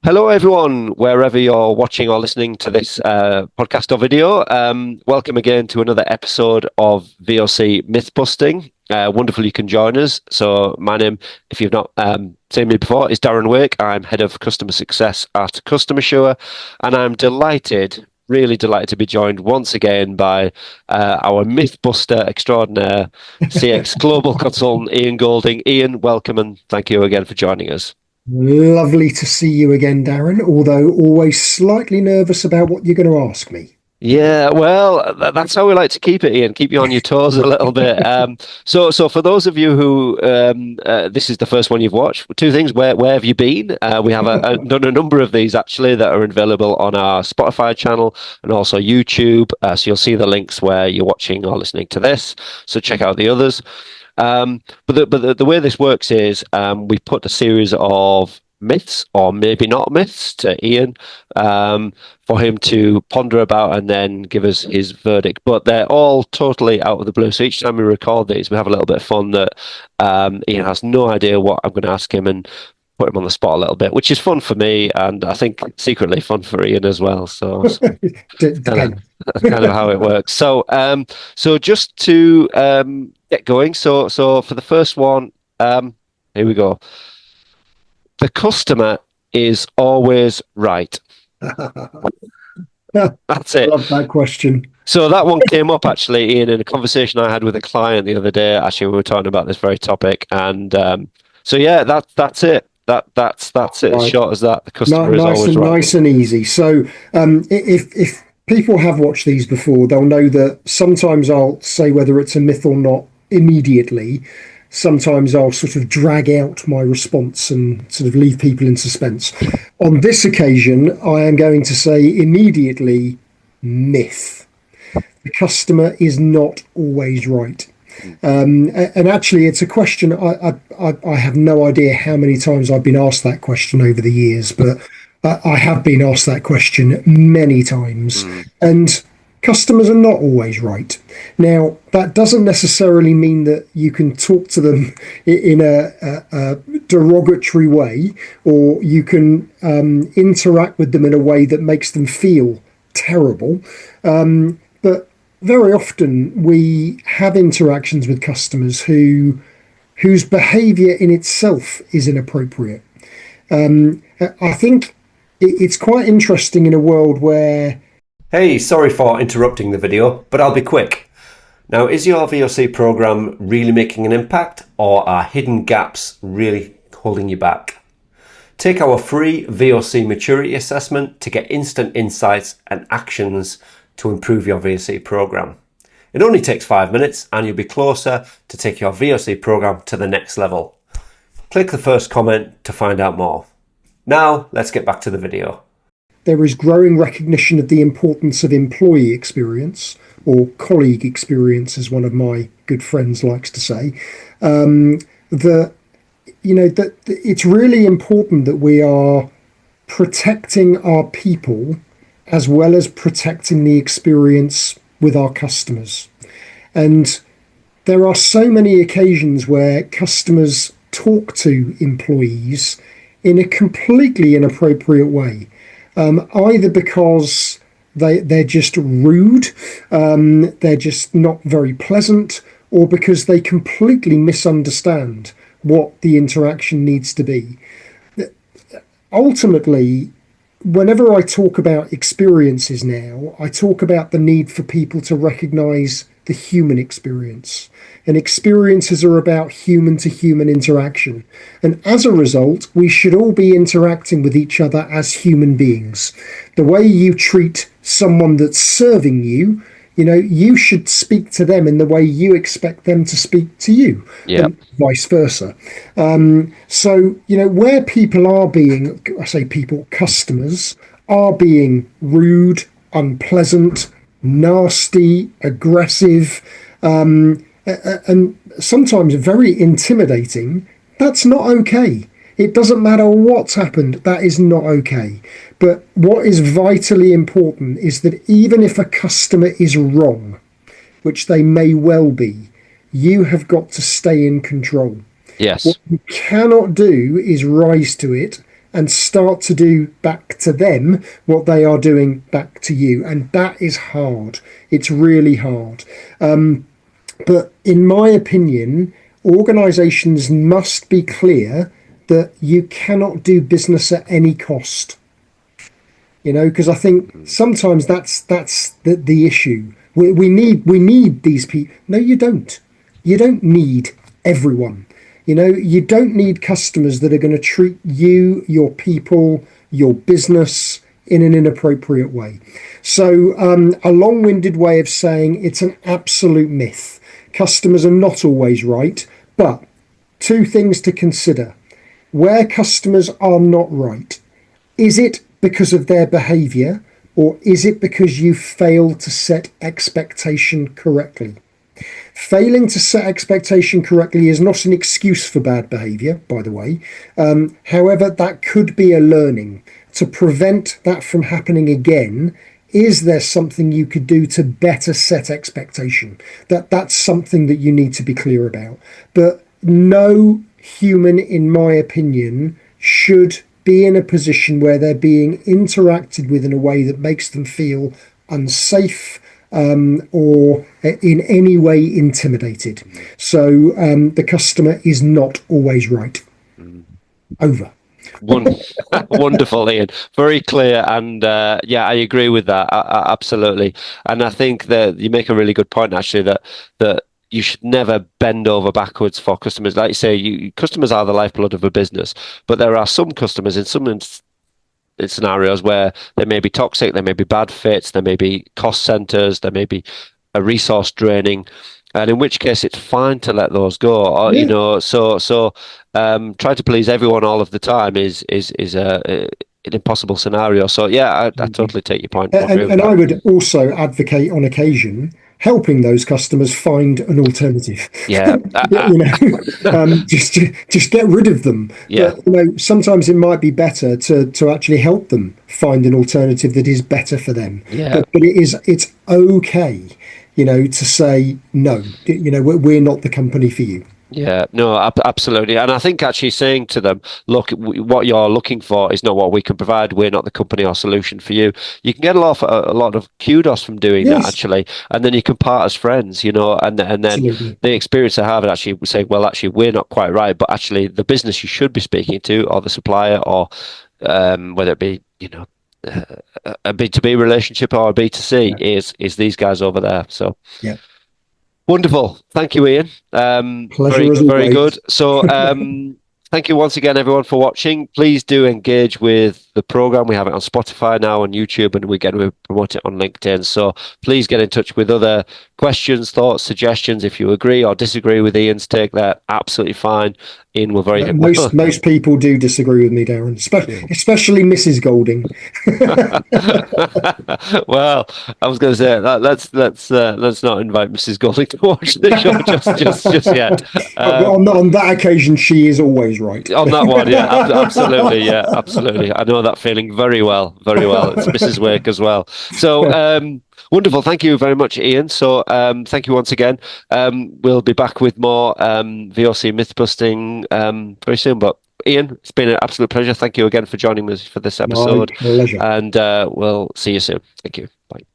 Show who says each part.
Speaker 1: Hello, everyone, wherever you're watching or listening to this podcast or video. Welcome again to another episode of VoC Myth Busting. Wonderful you can join us. So my name, if you've not seen me before, is Darren Wake. I'm Head of Customer Success at Customer Sure, and I'm really delighted to be joined once again by our Mythbuster extraordinaire, CX Global Consultant, Ian Golding. Ian, welcome and thank you again for joining us.
Speaker 2: Lovely to see you again, Darren, although always slightly nervous about what you're going to ask me.
Speaker 1: Yeah, well, that's how we like to keep it, Ian. Keep you on your toes a little bit. So for those of you who this is the first one you've watched, two things: where have you been? We have done a number of these actually that are available on our Spotify channel and also YouTube. So you'll see the links where you're watching or listening to this. So check out the others. But the way this works is we put a series of myths or maybe not myths to Ian for him to ponder about and then give us his verdict. But they're all totally out of the blue. So each time we record these, we have a little bit of fun that Ian has no idea what I'm going to ask him and put him on the spot a little bit, which is fun for me and I think secretly fun for Ian as well. So that's kind of how it works. So just to get going. So for the first one, here we go. The customer is always right. That's it.
Speaker 2: I love that question.
Speaker 1: So that one came up actually, Ian, in a conversation I had with a client the other day. Actually, we were talking about this very topic, and so yeah, that's it. That's it. As short as that. The customer is always right.
Speaker 2: Nice and easy. So if people have watched these before, they'll know that sometimes I'll say whether it's a myth or not immediately. Sometimes I'll sort of drag out my response and sort of leave people in suspense. On this occasion, I am going to say immediately, myth. The customer is not always right. And actually, it's a question I have no idea how many times I've been asked that question over the years, but I have been asked that question many times. And customers are not always right. Now, that doesn't necessarily mean that you can talk to them in a derogatory way, or you can interact with them in a way that makes them feel terrible. But very often we have interactions with customers whose behaviour in itself is inappropriate. I think it's quite interesting in a world where...
Speaker 3: Hey, sorry for interrupting the video, but I'll be quick. Now, is your VoC program really making an impact, or are hidden gaps really holding you back? Take our free VoC maturity assessment to get instant insights and actions to improve your VoC program. It only takes 5 minutes and you'll be closer to take your VoC program to the next level. Click the first comment to find out more. Now, let's get back to the video.
Speaker 2: There is growing recognition of the importance of employee experience, or colleague experience, as one of my good friends likes to say. That it's really important that we are protecting our people as well as protecting the experience with our customers. And there are so many occasions where customers talk to employees in a completely inappropriate way. Either because they're just rude, they're just not very pleasant, or because they completely misunderstand what the interaction needs to be. Ultimately, whenever I talk about experiences now, I talk about the need for people to recognise the human experience. And experiences are about human-to-human interaction. And as a result, we should all be interacting with each other as human beings. The way you treat someone that's serving you, you should speak to them in the way you expect them to speak to you, and vice versa. So, where people are being, I say people, customers, are being rude, unpleasant, nasty, aggressive, and sometimes very intimidating, that's not okay. It doesn't matter what's happened, that is not okay. But what is vitally important is that even if a customer is wrong, which they may well be, you have got to stay in control.
Speaker 1: Yes.
Speaker 2: What you cannot do is rise to it and start to do back to them what they are doing back to you. And that is hard. It's really hard. But in my opinion, organizations must be clear that you cannot do business at any cost. Because I think sometimes that's the issue. We need these people. No, you don't. You don't need everyone. You don't need customers that are going to treat you, your people, your business in an inappropriate way. So a long-winded way of saying it's an absolute myth. Customers are not always right, but two things to consider. Where customers are not right, is it because of their behaviour, or is it because you failed to set expectation correctly? Failing to set expectation correctly is not an excuse for bad behaviour, by the way. However, that could be a learning. To prevent that from happening again, is there something you could do to better set expectation? That's something that you need to be clear about. But no human, in my opinion, should be in a position where they're being interacted with in a way that makes them feel unsafe, or in any way intimidated. So the customer is not always right. Over.
Speaker 1: Wonderful, Ian. Very clear, and I agree with that. Absolutely. And I think that you make a really good point, actually, that you should never bend over backwards for customers. Like you say, customers are the lifeblood of a business, but there are some customers in some scenarios where they may be toxic, there may be bad fits, there may be cost centers, there may be a resource draining, and in which case it's fine to let those go. Or, try to please everyone all of the time is an impossible scenario. So I totally take your point.
Speaker 2: And I would also advocate on occasion helping those customers find an alternative. Just get rid of them.
Speaker 1: Yeah.
Speaker 2: But, sometimes it might be better to actually help them find an alternative that is better for them.
Speaker 1: Yeah.
Speaker 2: But it's okay, to say no. We're not the company for you.
Speaker 1: Yeah, no, absolutely. And I think actually saying to them, look, what you're looking for is not what we can provide. We're not the company or solution for you. You can get a lot of kudos from doing that, actually. And then you can part as friends, and then
Speaker 2: Absolutely.
Speaker 1: the experience I have actually saying, well, actually, we're not quite right. But actually, the business you should be speaking to, or the supplier, or whether it be, a B2B relationship or a B2C, is these guys over there. So,
Speaker 2: yeah.
Speaker 1: Wonderful. Thank you, Ian.
Speaker 2: Pleasure
Speaker 1: very good. So thank you once again, everyone, for watching. Please do engage with the program. We have it on Spotify now, on YouTube, and we promote it on LinkedIn. So please get in touch with other questions, thoughts, suggestions. If you agree or disagree with Ian's take, they're absolutely fine. Ian, we're very
Speaker 2: most people do disagree with me, Darren, especially Mrs. Golding.
Speaker 1: Well, I was going to say that let's not invite Mrs. Golding to watch the show just yet.
Speaker 2: On that occasion, she is always right.
Speaker 1: On that one, absolutely, absolutely. I know that feeling very well. It's Mrs. Wake as well. So. Wonderful. Thank you very much, Ian. So thank you once again. We'll be back with more VoC Myth Busting very soon. But Ian, it's been an absolute pleasure. Thank you again for joining us for this episode.
Speaker 2: My pleasure.
Speaker 1: And we'll see you soon. Thank you. Bye.